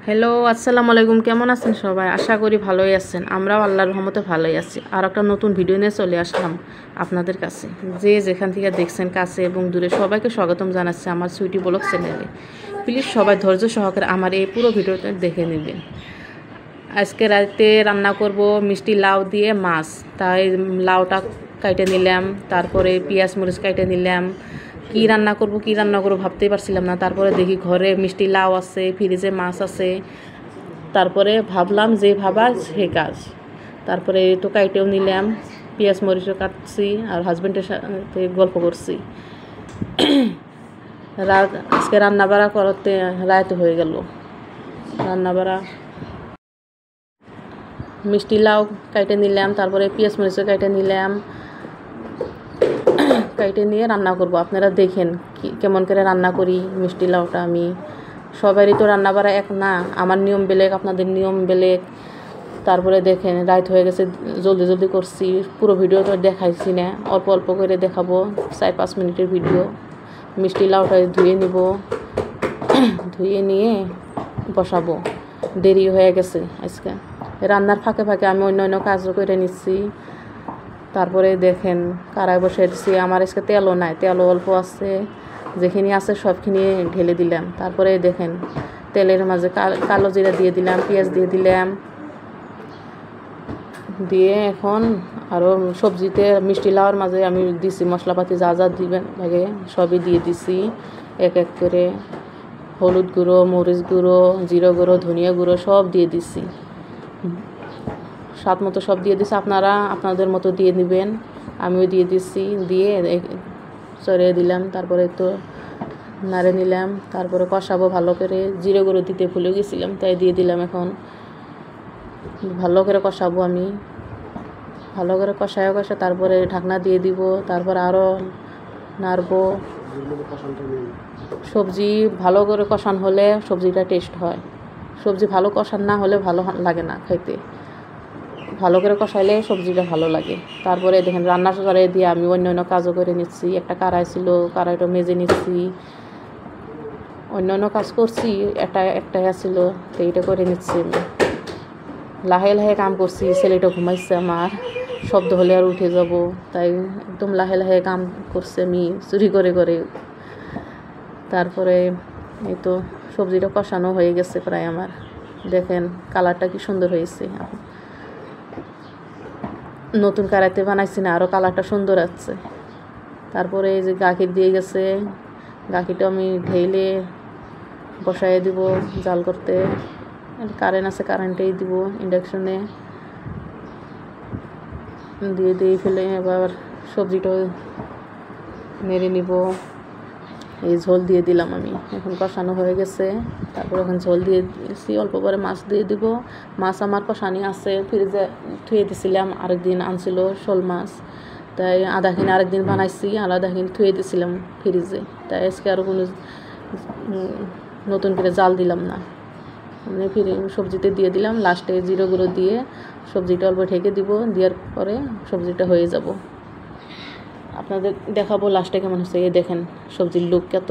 Hello, আসসালামু আলাইকুম। কেমন আছেন সবাই? আশা করি ভালোই আছেন। আমরাও আল্লাহর রহমতে ভালোই আছি। আর একটা নতুন ভিডিও নিয়ে চলে আসলাম আপনাদের কাছে। যে যেখান থেকে দেখছেন কাছে এবং দূরে সবাইকে স্বাগতম জানাচ্ছি আমার সুইটি ব্লগ চ্যানেলে। প্লিজ সবাই ধৈর্য সহকারে আমার এই পুরো ভিডিওটা দেখে নেবেন। আজকে রাতে রান্না করব মিষ্টি লাউ দিয়ে মাছ। তাই লাউটা কাটে নিলাম, তারপরে পেঁয়াজ মরিচ কাটে নিলাম। কি রান্না করব ভাবতেই পারছিলাম না। তারপরে দেখি ঘরে মিষ্টি লাউ আছে, ফ্রিজে মাছ আছে। তারপরে ভাবলাম যে ভাবা সে কাজ। তারপরে তো কাইটেও নিলাম, পেঁয়াজ মরিচও কাটছি আর হাজব্যান্ডের সাথে গল্প করছি। আজকে রান্নাবাড়া করতে রাত হয়ে গেল। রান্নাবাড়া মিষ্টি লাউ কাইটে নিলাম, তারপরে পেঁয়াজ মরিচও কাইটে নিলাম। কাইটে নিয়ে রান্না করব। আপনারা দেখেন কেমন করে রান্না করি মিষ্টি লাউটা। আমি সবারই তো রান্নাবাড়া এক না, আমার নিয়ম বেলেগ, আপনাদের নিয়ম বেলেগ। তারপরে দেখেন রাত হয়ে গেছে, জলদি জলদি করছি। পুরো ভিডিও তো দেখাইছি না, অল্প অল্প করে দেখাবো, 4-5 মিনিটের ভিডিও। মিষ্টি লাউটা ধুয়ে নিব, ধুয়ে নিয়ে বসাবো। দেরি হয়ে গেছে আজকে। রান্নার ফাঁকে ফাঁকে আমি অন্য কাজও করে নিচ্ছি। তারপরে দেখেন কড়াই বসিয়ে দিচ্ছি। আমার আজকে তেলও নাই, তেলও অল্প আছে, যেখানে আছে সবখানি ঢেলে দিলাম। তারপরে দেখেন তেলের মাঝে কালো জিরা দিয়ে দিলাম, পেঁয়াজ দিয়ে দিলাম, দিয়ে এখন আরও সবজিতে মিষ্টি লাউর মাঝে আমি দিছি মশলাপাতি যা যা দিবেন লাগে সবই দিয়ে দিছি এক এক করে। হলুদ গুঁড়ো, মরিচ গুঁড়ো, জিরা গুঁড়ো, ধনিয়া গুঁড়ো সব দিয়ে দিছি। স্বাদ মতো সব দিয়ে দিছি, আপনারা আপনাদের মতো দিয়ে নেবেন। আমিও দিয়ে দিচ্ছি, দিয়ে চড়িয়ে দিলাম। তারপরে তো নাড়ে নিলাম, তারপরে কষাবো ভালো করে। জিরে গুঁড়ো দিতে ভুলে গেছিলাম, তাই দিয়ে দিলাম। এখন ভালো করে কষাবো আমি, ভালো করে কষায় তারপরে ঢাকনা দিয়ে দিব। তারপর আরও নাড়বো। সবজি ভালো করে কষান হলে সবজিটা টেস্ট হয়। সবজি ভালো কষান না হলে ভালো লাগে না খাইতে। ভালো করে কষাইলে সবজিটা ভালো লাগে। তারপরে দেখেন রান্না করে দিয়ে আমি অন্য কাজও করে নিচ্ছি। একটা কড়াই ছিল, কড়াইটা মেজে নিচ্ছি। অন্য কাজ করছি, একটাই ছিল, তো এইটা করে নিচ্ছি আমি। লাহে লাহে কাম করছি। ছেলেটা ঘুমাইছে আমার, শব্দ হলে আর উঠে যাব, তাই একদম লাহে লাহে কাম করছি আমি চুরি করে করে। তারপরে এই তো সবজিটা কষানো হয়ে গেছে প্রায় আমার। দেখেন কালারটা কি সুন্দর হয়েছে। নতুন কড়াইতে বানাইছি না, আরও কালারটা সুন্দর আছে। তারপরে এই যে গাখির দিয়ে গেছে, গাখিরটা আমি ঢেলে বসাই দিব জাল করতে। কারেন্ট আছে, কারেন্টেই দিব, ইন্ডাকশনে দিয়ে ফেলে এবার সবজিটা নেড়ে নিব। এই ঝোল দিয়ে দিলাম আমি, এখন কষানো হয়ে গেছে। তারপর এখন ঝোল দিয়ে দিয়েছি, অল্প করে মাছ দিয়ে দিব। মাছ আমার কষানি আছে, ফ্রিজে থুয়ে দিয়েছিলাম, আরেকদিন আনছিল শোল মাছ, তাই আধাখিনি আরেকদিন বানাইছি, আর আধাখিনি থুয়ে দিয়েছিলাম ফ্রিজে। তাই আজকে আরও কোনো নতুন করে জাল দিলাম না, মানে সবজিতে দিয়ে দিলাম। লাস্টে জিরে গুঁড়ো দিয়ে সবজিটা অল্প ঢেকে দিব, দেওয়ার পরে সবজিটা হয়ে যাব। আপনাদের দেখাবো লাস্টে কেমন হচ্ছে। এই দেখেন সবজির লুক কত